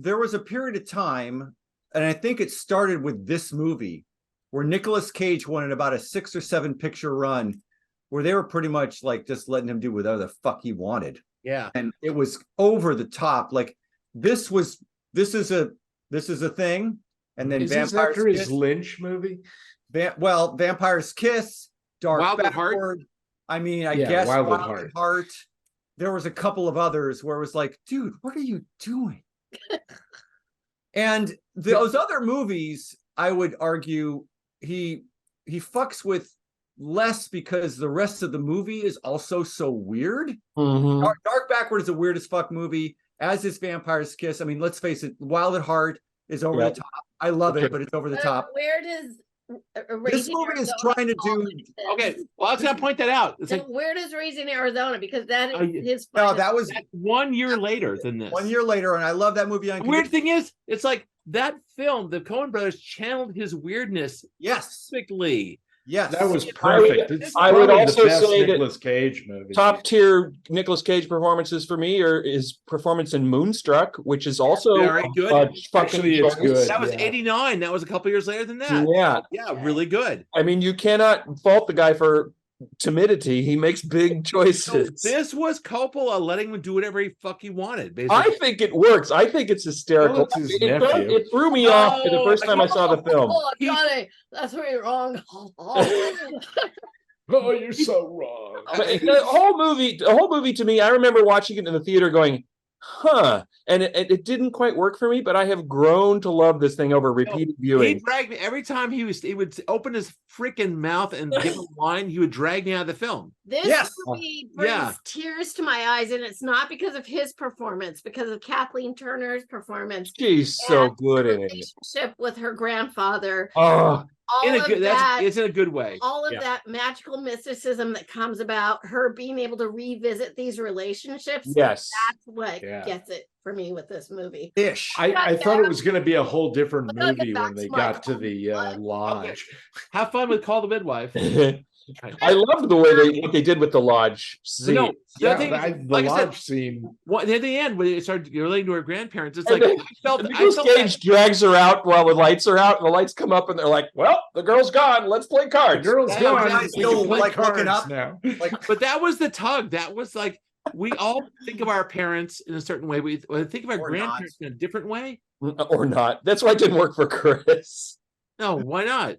there was a period of time, and I think it started with this movie, where Nicolas Cage wanted about a 6 or 7 picture run, where they were pretty much like just letting him do whatever the fuck he wanted. Yeah. And it was over the top. Like this is a thing. And then Is this after his Lynch movie? Vampire's Kiss, Dark Wild at Backward. I mean, I Yeah, guess Wild at Heart. There was a couple of others where it was like, dude, what are you doing? And those other movies, I would argue, he fucks with less because the rest of the movie is also so weird. Mm-hmm. Dark Backward is a weird as fuck movie, as is Vampire's Kiss. I mean, let's face it, Wild at Heart is over the top. I love it, but it's over the top. Where does this movie is trying to do? Okay, well, I was gonna point that out. It's like, where does Raising Arizona? Because that is his. No, that was 1 year later than this. 1 year later, and I love that movie. The weird thing is, it's like that film, the Coen brothers channeled his weirdness perfectly. Yes, that was perfect. I would also say Nicolas Cage movie. Top tier Nicolas Cage performances for me are his performance in Moonstruck, which is also very good. Actually, it's good. That was '89. That was a couple years later than that. Yeah, really good. I mean, you cannot fault the guy for timidity. He makes big choices. So this was Coppola letting him do whatever he fuck he wanted. Basically, I think it works. I think it's hysterical. Well, it's his nephew. It threw me off the first time I saw the film. Oh, Johnny, that's where you're wrong. Oh, you're so wrong. The whole movie to me, I remember watching it in the theater going, huh, and it didn't quite work for me, but I have grown to love this thing over repeated viewing. He dragged me every time he would open his freaking mouth and give a line, he would drag me out of the film. This movie brings tears to my eyes, and it's not because of his performance, because of Kathleen Turner's performance. She's so good in it. Relationship with her grandfather. Oh, it's in a good way. All of that magical mysticism that comes about her being able to revisit these relationships. Yes, that's what gets it for me with this movie. I thought it was going to be a whole different movie when they got to the lodge. Okay. Have fun with Call the Midwife. I loved the way what they did with the lodge scene. No, the lodge scene. Well, at the end, when it started relating to her grandparents, it's And like then, I felt Cage drags her out while the lights are out, and the lights come up, and they're like, "Well, the girl's gone. Let's play cards." The girl's gone. I still like looking up now. But that was the tug. That was like we all think of our parents in a certain way. We think of our grandparents in a different way, or not. That's why it didn't work for Chris. No, why not?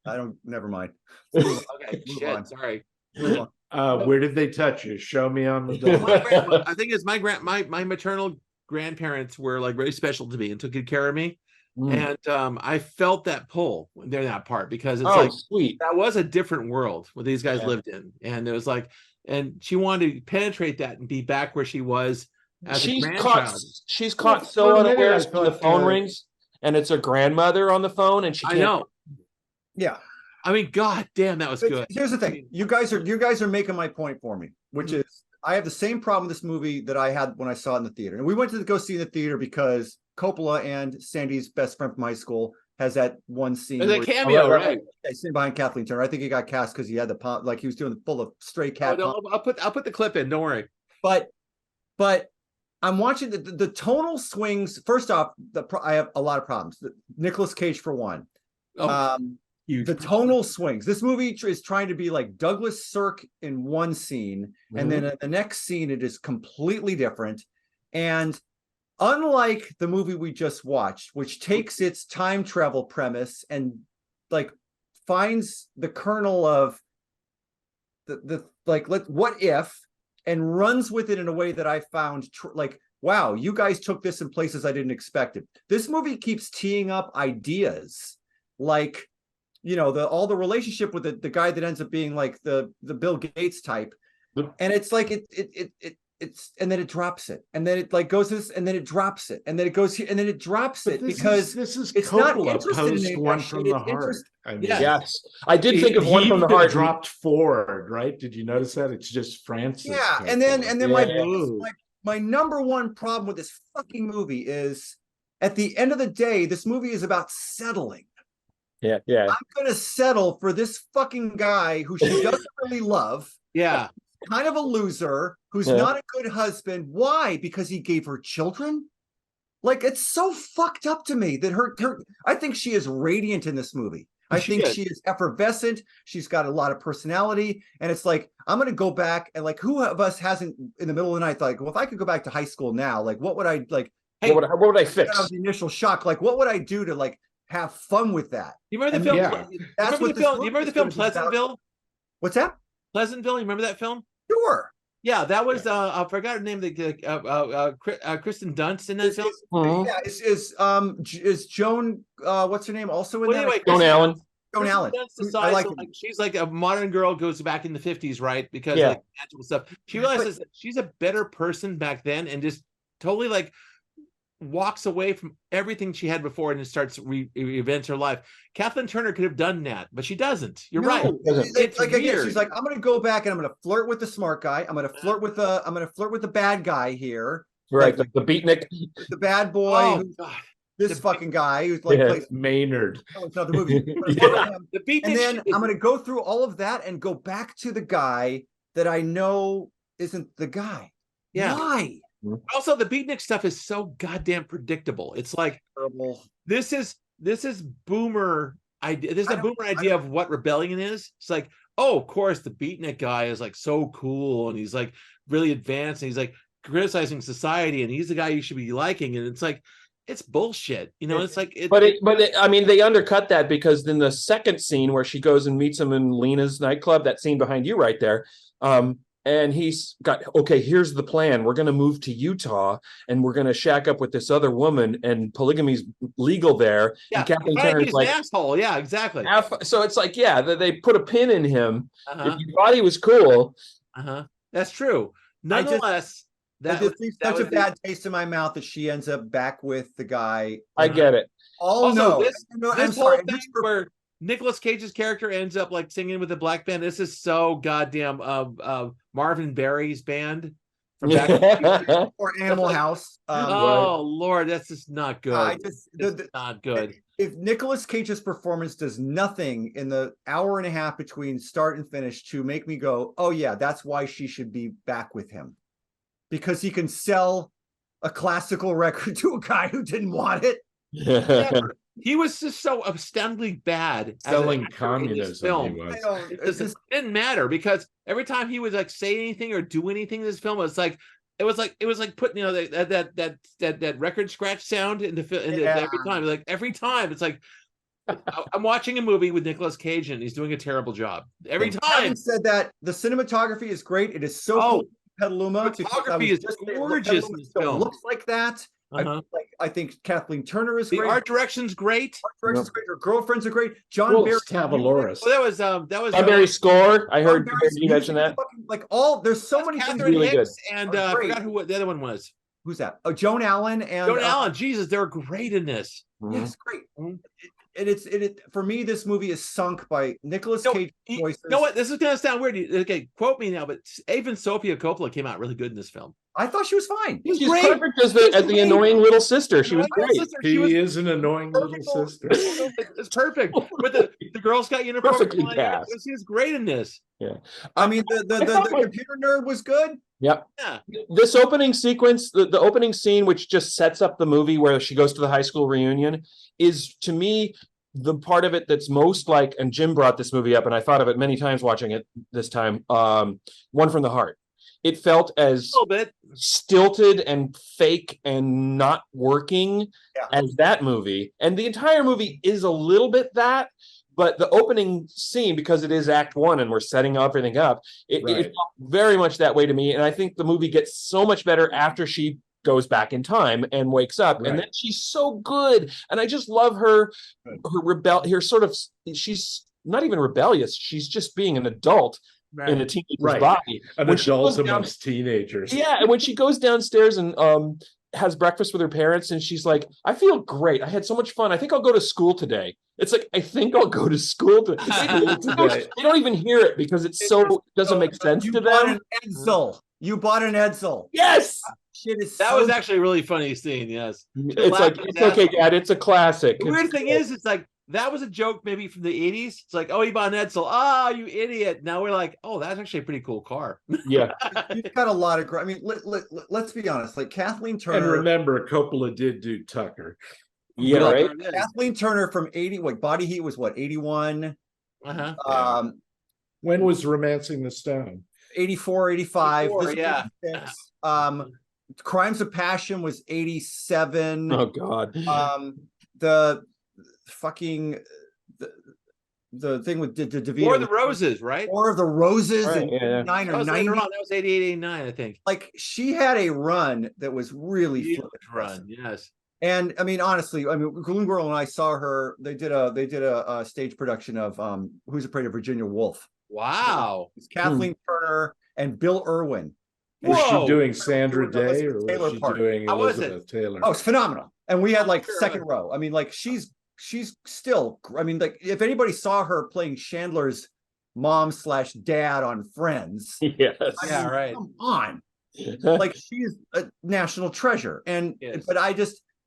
I don't. Never mind. Okay, shit. Sorry. Where did they touch you? Show me on the door. I think it's my maternal grandparents were like very special to me and took good care of me. And I felt that pull during that part because it's sweet. That was a different world what these guys lived in, and it was like, and she wanted to penetrate that and be back where she was as a grandchild. She's caught so unawares when the phone rings, and it's her grandmother on the phone, and she can't. I know. Yeah. I mean, god damn, that was good. Here's the thing. You guys are making my point for me, which is I have the same problem with this movie that I had when I saw it in the theater. And we went to go see it in the theater because Coppola and Sandy's best friend from high school has that one scene. There's a cameo, right? Sitting behind Kathleen Turner. I think he got cast because he had he was doing full of stray cat. Oh, no, I'll put the clip in. Don't worry. But I'm watching the tonal swings. First off, I have a lot of problems. Nicolas Cage for one. The tonal swings. This movie is trying to be like Douglas Sirk in one scene, and then in the next scene it is completely different. And unlike the movie we just watched, which takes its time travel premise and like finds the kernel of what if, and runs with it in a way that I found wow, you guys took this in places I didn't expect it. This movie keeps teeing up ideas like, all the relationship with the guy that ends up being like the Bill Gates type, and it's like it's and then it drops it, and then it like goes this, and then it drops it, and then it goes here, and then it drops it because this is it's Coppola not interested in One from the Heart. I mean, yes, I did think of One from the Heart. Dropped forward, right? Did you notice that? It's just Francis. Yeah, Coppola. and then my number one problem with this fucking movie is at the end of the day, this movie is about settling. Yeah. I'm gonna settle for this fucking guy who she doesn't really love. Yeah. Kind of a loser who's not a good husband. Why? Because he gave her children? Like, it's so fucked up to me that her I think she is radiant in this movie. I think she is effervescent. She's got a lot of personality. And it's like, I'm going to go back and like, who of us hasn't in the middle of the night, like, well, if I could go back to high school now, like, what would I like? Hey, what would I fix? Out of the initial shock. Like, what would I do to like have fun with that? You remember the film? Yeah. That's what you remember the film Pleasantville? What's that? Pleasantville. You remember that film? Sure. Yeah, that was I forgot her name. Kristen Dunst in that film. Yeah, is Joan what's her name also in that? Anyway, Joan Allen. Joan Allen. I like she's like a modern girl, goes back in the 50s, right? Because like magical stuff. She realizes that she's a better person back then, and just totally like walks away from everything she had before and just starts reinvents her life. Kathleen Turner could have done that, but she doesn't. You're right. It's like, again, she's like, I'm gonna go back and I'm gonna flirt with the smart guy. I'm gonna flirt with the bad guy here. Right, like, the beatnik, the bad boy. Oh, God. This fucking guy who's like plays Maynard. It's not the movie. And then I'm gonna go through all of that and go back to the guy that I know isn't the guy. Yeah. Why? Also, the beatnik stuff is so goddamn predictable. It's like this is boomer idea. This is a boomer idea of what rebellion is. It's like, oh, of course, the beatnik guy is like so cool and he's like really advanced and he's like criticizing society and he's the guy you should be liking. And it's like, it's bullshit. You know, it's like I mean, they undercut that because in the second scene where she goes and meets him in Lena's nightclub, that scene behind you right there. And he's got, okay, here's the plan. We're going to move to Utah and we're going to shack up with this other woman and polygamy's legal there. Yeah, and Kathleen Turner's like, an asshole. Yeah, exactly. So it's like, yeah, they put a pin in him. If you thought he was cool. That's true. Nonetheless, that leaves such a bad taste in my mouth that she ends up back with the guy. I get it. This whole thing where Nicolas Cage's character ends up like singing with a black band. This is so goddamn Marvin Berry's band from back or Animal House. Lord, that's just not good. Not good. If Nicolas Cage's performance does nothing in the hour and a half between start and finish to make me go, oh yeah, that's why she should be back with him, because he can sell a classical record to a guy who didn't want it. He was just so astoundingly bad selling communism. It didn't matter because every time he would like say anything or do anything in this film, it was like putting that record scratch sound into every time. It's like I'm watching a movie with Nicolas Cage and he's doing a terrible job every time. Having said that, the cinematography is great. It is so cool. Petaluma. Photography is gorgeous in this film. Looks like that. I think Kathleen Turner is great. The art direction's great. Great. Her girlfriends are great. John Barry Cavaloris. Well, that was John Barry's score. I heard you mention that. There's so many things really good. And I forgot who the other one was. Who's that? Oh, Joan Allen and Joan Allen. Jesus, they're great in this. Yes, great. And for me, this movie is sunk by Nicolas Cage voices. You know what? This is gonna sound weird. Okay, quote me now, but even Sofia Coppola came out really good in this film. I thought she was fine. She's perfect as the annoying little sister. She was great. She is an annoying little sister. It's perfect. With the Girl Scout uniform. Perfectly cast. She was great in this. Yeah. I mean, the computer nerd was good. Yep. Yeah. This opening sequence, the opening scene, which just sets up the movie where she goes to the high school reunion, is to me the part of it that's most like, and Jim brought this movie up, and I thought of it many times watching it this time. One from the Heart. It felt as a little bit stilted and fake and not working as that movie. And the entire movie is a little bit that, but the opening scene, because it is act one and we're setting everything up, it felt very much that way to me. And I think the movie gets so much better after she goes back in time and wakes up. And then she's so good. And I just love her she's not even rebellious. She's just being an adult. In a teenager's body. An adult amongst teenagers. Yeah, and when she goes downstairs and has breakfast with her parents, and she's like, I feel great. I had so much fun. I think I'll go to school today. It's like, I think I'll go to school today. They don't even hear it because it doesn't make sense to them. You bought an Edsel. Yes. That was actually a really funny scene. Yes. It's like, it's okay, Dad. It's a classic. The weird thing is, it's like that was a joke maybe from the 80s. It's like, oh, Ivan Edsel, ah, you idiot. Now we're like, oh, that's actually a pretty cool car. Yeah. You've got a lot of. I mean, let's be honest. Like Kathleen Turner. And remember, Coppola did do Tucker. Yeah, right. Kathleen Turner from 80. What Body Heat was? What 81? Uh-huh. When was Romancing the Stone? 84, 85. 84, This yeah. 86. Crimes of Passion was 87. Oh God. The fucking the thing with DeVito. War of the Roses, right? War of the Roses Right, in yeah. 89 That or was 90. later on. That was 88, 89, I think. Like she had a run that was really Huge flippin' run, impressive. yes. And I mean, honestly, I mean, Gloom Girl and I saw her. They did a stage production of Who's Afraid of Virginia Woolf. Wow. It's Kathleen Turner and Bill Irwin. Was Whoa. she doing Sandra Doing Day Elizabeth or Taylor was she part. doing How was it? Elizabeth Taylor? Oh, it's phenomenal. And we had like Sure. second row. I mean, like she's still. I mean, like if anybody saw her playing Chandler's mom/dad on Friends, Yes. I Yeah, mean, right. Come on, like she's a national treasure. And Yes. but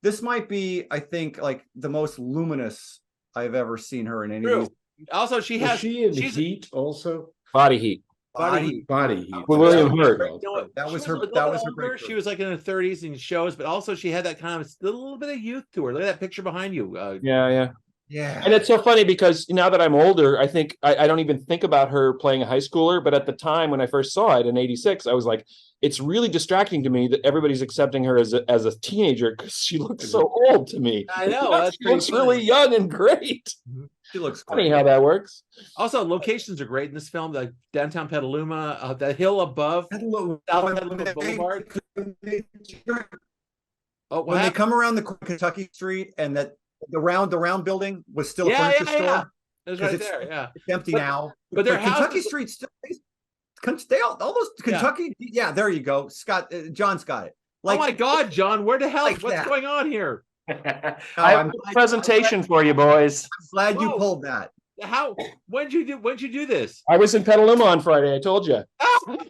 this might be, I think, like the most luminous I've ever seen her in any of True. these. Also, she Was has she in she's Heat also? Body Heat. Body. Body Heat. With William Hurt. You know what? That was She her- a little that bit was her older. breakthrough. She was like in her 30s in shows, but also she had that kind of a little bit of youth to her. Look at that picture behind you. Yeah. Yeah. And it's so funny because now that I'm older, I think I don't even think about her playing a high schooler. But at the time when I first saw it in '86, I was like, it's really distracting to me that everybody's accepting her as a teenager because she looks so old to me. I know, that's she looks pretty really young and great. She looks Funny great. how that works. Also, locations are great in this film. Like downtown Petaluma, the hill above Hello. South Petaluma Boulevard. Oh, When they come around the Kentucky Street and that the round building was still a Yeah, furniture store. yeah. It was 'Cause right it's- there. Yeah. It's empty But- now. but their Kentucky houses- Street still all those Kentucky. Yeah, there you go. Scott, John's got it. Oh my God, John, where the hell? like What's that. going on here? I have I'm a presentation for you, boys. glad you Whoa. pulled that. How? When'd you do this? I was in Petaluma on Friday. I told you.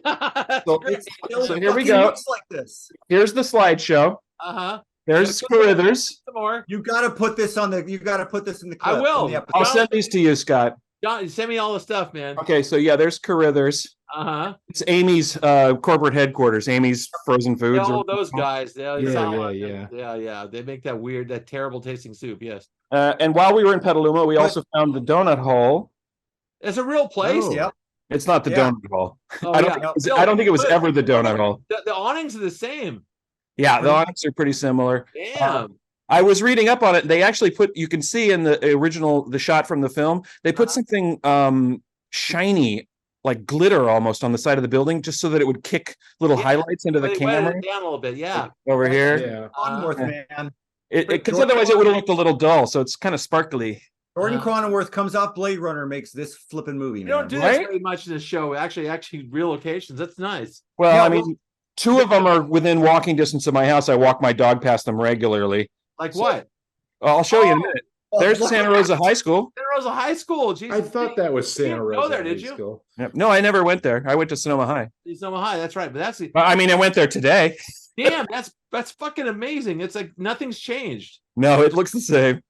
That's So- great. It still So here we fucking go. looks like this. Here's the slideshow. Uh-huh. There's Carithers. Some more. You got to put this on the. You got to put this in the. I clip, will. in the episode. I'll send these to you, Scott. John, send me all the stuff, man. Okay, so yeah, there's Carithers. Uh-huh. It's Amy's corporate headquarters. Amy's Frozen Foods. Oh, those guys. Yeah, Yeah. yeah. They make that weird, that terrible tasting soup. Yes. And while we were in Petaluma, we also found the Donut Hall. It's a real place. Oh. Yep. It's not the Yeah. Donut Hall. Oh, I don't yeah. think it was, No, I don't think it was but- ever the Donut Hall. The awnings are the same. Yeah, the awnings are pretty similar. Damn. I was reading up on it. They actually you can see in the original, the shot from the film, they put something shiny, like glitter almost on the side of the building, just so that it would kick little Yeah. highlights into the They wetted camera it down a little bit. Yeah. over here. Yeah. Cronenworth, Yeah. man. Because otherwise it would have looked a little dull. So it's kind of sparkly. Jordan Cronenworth comes off Blade Runner, makes this flipping movie. You Man. don't do this Right? very much in this show. Actually, real locations. That's nice. Well, Yeah, I mean, two of them are within walking distance of my house. I walk my dog past them regularly. Like So- what? I'll show you in a minute. Oh, There's look Santa at Rosa High School. Santa Rosa High School. Jesus. I thought that was You Santa didn't Rosa go there, did High you? School. Yep. No, I never went there. I went to Sonoma High. Sonoma High. That's right. But that's I mean, I went there today. damn. That's fucking amazing. It's like nothing's changed. No, it looks the same.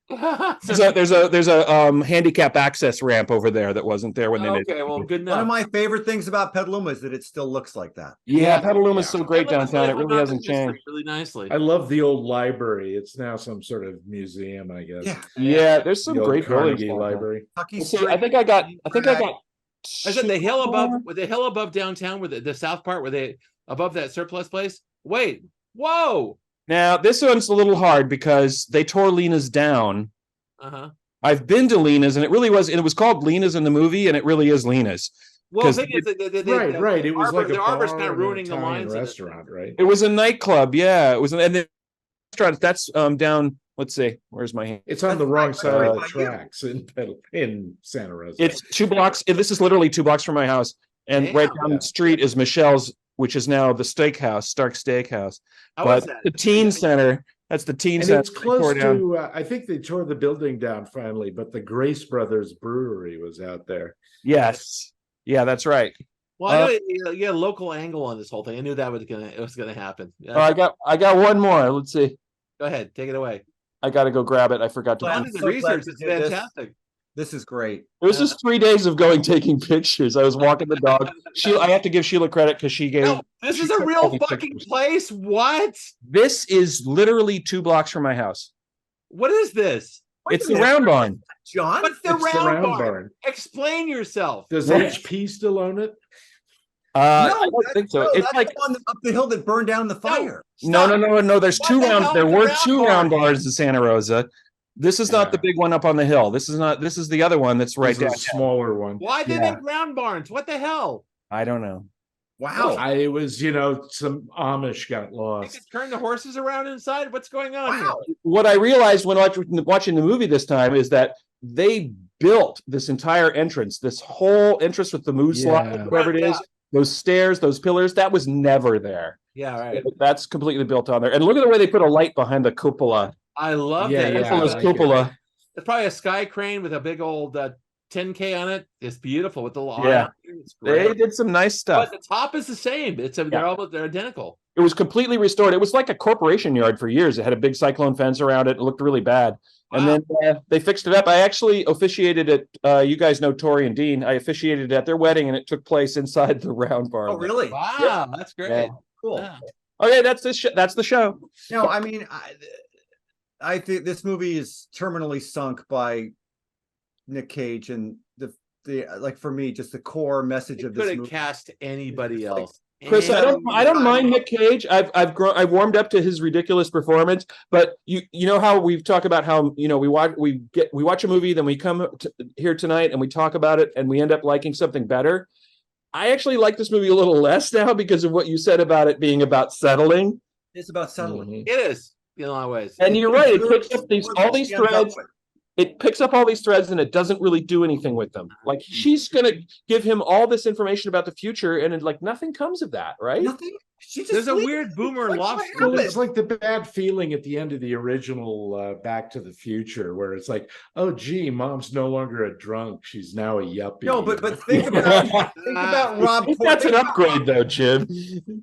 There's a handicap access ramp over there that wasn't there when they made Okay, it. well, good One of enough. my favorite things about Petaluma is that it still looks like that. Yeah, Petaluma's Yeah. so great That looks downtown. like It really Mountain hasn't District changed. really nicely. I love the old library. It's now some sort of museum, I guess. Yeah. Yeah, there's some The old great buildings. Carnegie downtown. Library. Kentucky Let's see, Street. I think I got. I said the hill above downtown, where the south part, where they above that surplus place. Wait, whoa. Now this one's a little hard because they tore Lena's down. Uh-huh. I've been to Lena's, and it really was. It was called Lena's in the movie, and it really is Lena's. Well, 'Cause the thing is, Right. It was like a the arbor's bar kind of and an ruining the Italian lines. of it. restaurant, right? It was a nightclub. Yeah, it was, and the restaurant. That's down. Let's see. Where's my hand? It's on the That's wrong right side of the by you. tracks in Santa Rosa. It's 2 blocks. This is literally 2 blocks from my house, and right Damn. down the street is Michelle's, which is now the steakhouse, Stark Steakhouse. How was But that? the teen center. That's the teen and center. it's they close tore down. to. I think they tore the building down finally, but the Grace Brothers Brewery was out there. Yes. Yeah, that's right. Well, I know you had a local angle on this whole thing. I knew that was gonna happen. Oh, I got one more. Let's see. Go ahead, take it away. I got to go grab it. I forgot to. Well, I'm I'm the so glad research you is did this. fantastic. This is great. It was just 3 days of going taking pictures. I was walking the dog. I have to give Sheila credit because she gave. No, this is a took all real these fucking pictures. place. What? This is literally 2 blocks from my house. What is this? Wait It's a the minute, Round Barn. John. What's the It's the round Round barn? Barn. Explain yourself. Does What? HP still own it? I don't think so. No, It's that's like the one up the hill that burned down the fire. no. There's What 2 the round. hell There is a were round 2 barn? round bars in Santa Rosa. This is not the Yeah. big one up on the hill. This is not. This is the other one that's right This is a down. smaller one. Why did Yeah. they round barns? What the hell? I don't know. Wow. It was, some Amish got You lost. can turn the horses around inside. What's going on here? Wow. What I realized when watching the movie this time is that they built this entire entrance, this whole entrance with the moose slide, Yeah. whatever it is, those stairs, those pillars, that was never there. Yeah, right. That's completely built on there. And look at the way they put a light behind the cupola. I love Yeah, that. yeah. Cuppola's I like it. cupola. It's probably a sky crane with a big old 10K on it. It's beautiful with the little Yeah. eye. It's They great. did some nice stuff. But the top is the same. They're identical. It was completely restored. It was like a corporation yard for years. It had a big cyclone fence around it. It looked really bad. And Wow. then they fixed it up. I actually officiated at, you guys know Tori and Dean. I officiated at their wedding, and it took place inside the Round Barn. Oh, really? Wow, that's great. Yeah. Cool. Yeah. Okay, that's the show. No, I mean, I think this movie is terminally sunk by Nick Cage, and the like, for me, just the core message You of this could have movie. cast anybody It's like- else. Chris, I don't mind Nick Cage. I've warmed up to his ridiculous performance, but you know how we've talked about how we watch a movie, then we come here tonight and we talk about it and we end up liking something better. I actually like this movie a little less now because of what you said about it being about settling. It's about settling. Mhm. It is in a lot of ways. And you're right, it picks up More than all these she ends up threads. with. It picks up all these threads and it doesn't really do anything with them. Like, she's gonna give him all this information about the future, and nothing comes of that, right? Nothing. She just There's a leaves. weird boomer Like, what lobster. Well, happened? it's like the bad feeling at the end of the original Back to the Future, where it's like, oh, gee, mom's no longer a drunk; she's now a yuppie. No, but think about Rob. I think that's an upgrade, though, Jim.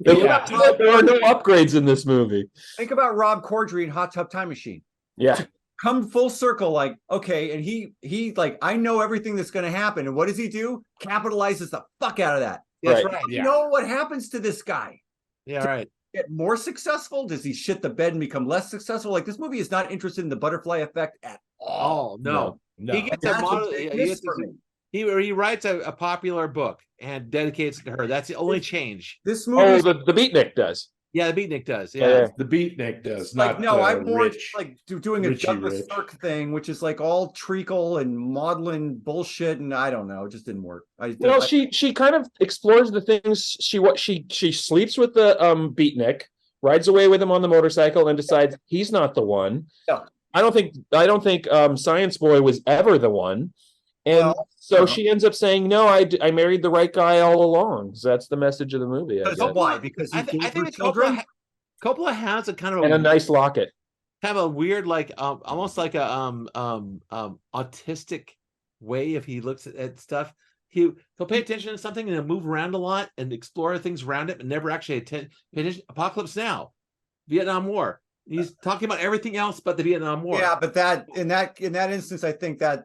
There are no upgrades in this movie. Think about Rob Corddry in Hot Tub Time Machine. Yeah. Come full circle, like, okay, and he like, I know everything that's going to happen, and what does he do? Capitalizes the fuck out of that. That's Right. right. You know what happens to this guy? Yeah, right. Get more successful? Does he shit the bed and become less successful? Like, this movie is not interested in the butterfly effect at all. Oh no. No. He gets a That's model. what He, it is gets for a- me. he writes a popular book and dedicates it to her. That's the only change. This movie Oh, is the beatnik does. Yeah, the Beatnik does. Yeah. Yeah. The beatnik does like, not. no, I'm more Rich. like doing a Richie Douglas Rich. Sirk thing, which is like all treacle and maudlin bullshit, and I don't know, it just didn't work. Well, she kind of explores the things she sleeps with the beatnik, rides away with him on the motorcycle, and decides he's not the one. Yeah. I don't think Science Boy was ever the one, and Well, so no. she ends up saying, "No, I married the right guy all along." So that's the message of the movie, I Because guess. why? Because he I think gave her that children. Coppola has a kind of And a nice locket. kind of a weird, like almost like a autistic way if he looks at stuff. He'll pay attention to something and he'll move around a lot and explore things around it, and never actually pay attention. Apocalypse Now, Vietnam War. He's talking about everything else but the Vietnam War. Yeah, but that in that instance, I think that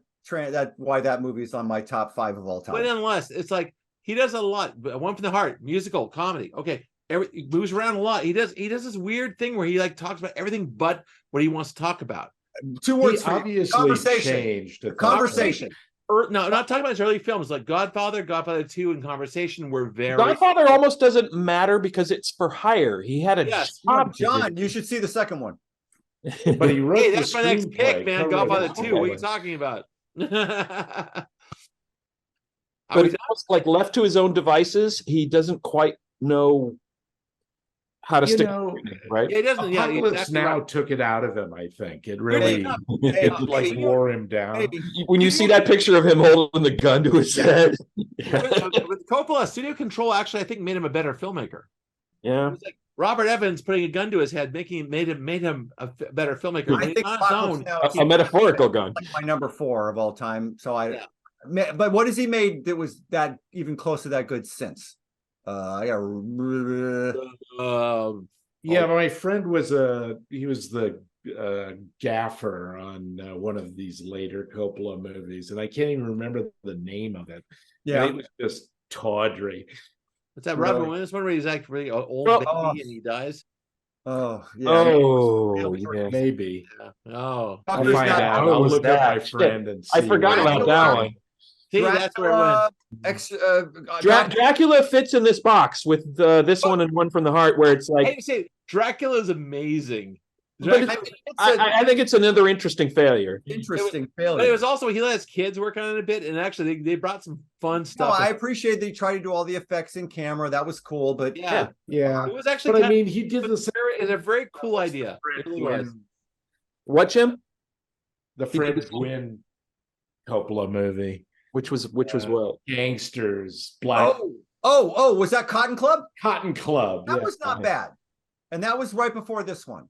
why that movie is on my top 5 of all time. But nonetheless, it's like he does a lot. One from the Heart, musical, comedy. Okay, he moves around a lot. He does this weird thing where he like talks about everything but what he wants to talk about. 2 He words for you. obviously Conversation. changed. at that Conversation. No, not talking about his early films like Godfather, Godfather 2, and Conversation were very. Godfather almost doesn't matter because it's for hire. He had a Yes. job. John, you should see the second one. point. But he wrote Hey, the that's my next pick, screenplay, man. co-wrote Godfather it 2. What are you together. talking about? But it's almost like left to his own devices, he doesn't quite know how to You stick, know, right? Yeah, he doesn't. Yeah, Apocalypse exactly Now right. took it out of him. I think it really Hey, like hey, wore him down. hey, When you see that picture of him holding the gun to his head, With Coppola, studio control actually, I think, made him a better filmmaker. yeah. It was like Robert Evans putting a gun to his head, made him a better filmmaker. I Made think on his Apocalypse own. Now A metaphorical gun. like my number 4 of all time. So Yeah. but what has he made that was that even close to that good since? I got Yeah, my friend was he was the gaffer on one of these later Coppola movies, and I can't even remember the name of it. Yeah, it was just tawdry. What's that Robin Really? Williams one where he's actually an old Oh. baby and he dies? oh yeah. Oh, yeah. Maybe Yeah. Oh, I'll Fucker's find not- out. Oh, I'll was look up my that? friend and see. I forgot what- about that one. see, that's where it went. Dracula fits in this box with this one and One from the Heart, where it's I like, hate to say it, Dracula is amazing. but Dracula, I think it's another interesting failure. Interesting but failure. it was also he let his kids work on it a bit, and actually they brought some fun No, stuff. I appreciate that he tried to do all the effects in camera. That was cool, but yeah, Yeah, it was actually. but I kind mean, he did the it's a very cool idea. It really was. What, Jim? Fred Gwynn Coppola movie, Which was what? Gangsters, Black Oh, was that Cotton Club? Cotton Club. That yeah. was not bad. And that was right before this one.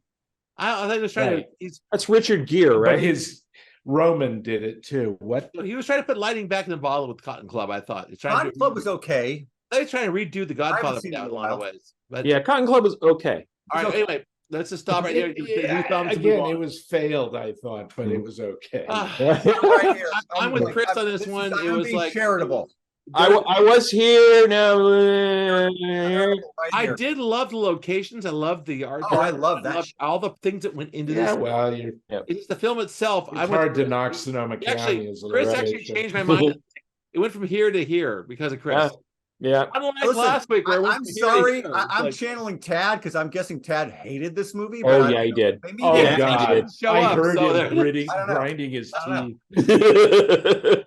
I think he was trying Right. to. He's, That's Richard Gere, But right? his Roman did it too. What? he was trying to put lighting back in the bottle with Cotton Club. I thought he's trying Cotton to. Club was okay. He's trying to redo the Godfather seen in it in a a lot of while. ways. But Yeah, Cotton Club was okay. all right. Anyway, let's just stop right here. Again, it was failed, I thought, but it was okay. Right here. I'm with Chris on this one. It was being like charitable. I was here now. Right I here. did love the locations. I loved the art. Oh, I love that shit. all the things that went into Yeah, this. well, It's the film itself. it's hard to knock Sonoma County Actually, as a Chris actually location. changed my mind. It went from here to here because of Chris. Yeah. Unlike Listen, last week, where it went I'm from here to sorry. here. It's I'm like, channeling Tad because I'm guessing Tad hated this movie. Oh, but yeah, he did. maybe Oh he Yeah, did. God! show I up, heard so him there- gritting, I don't know. grinding his I don't teeth.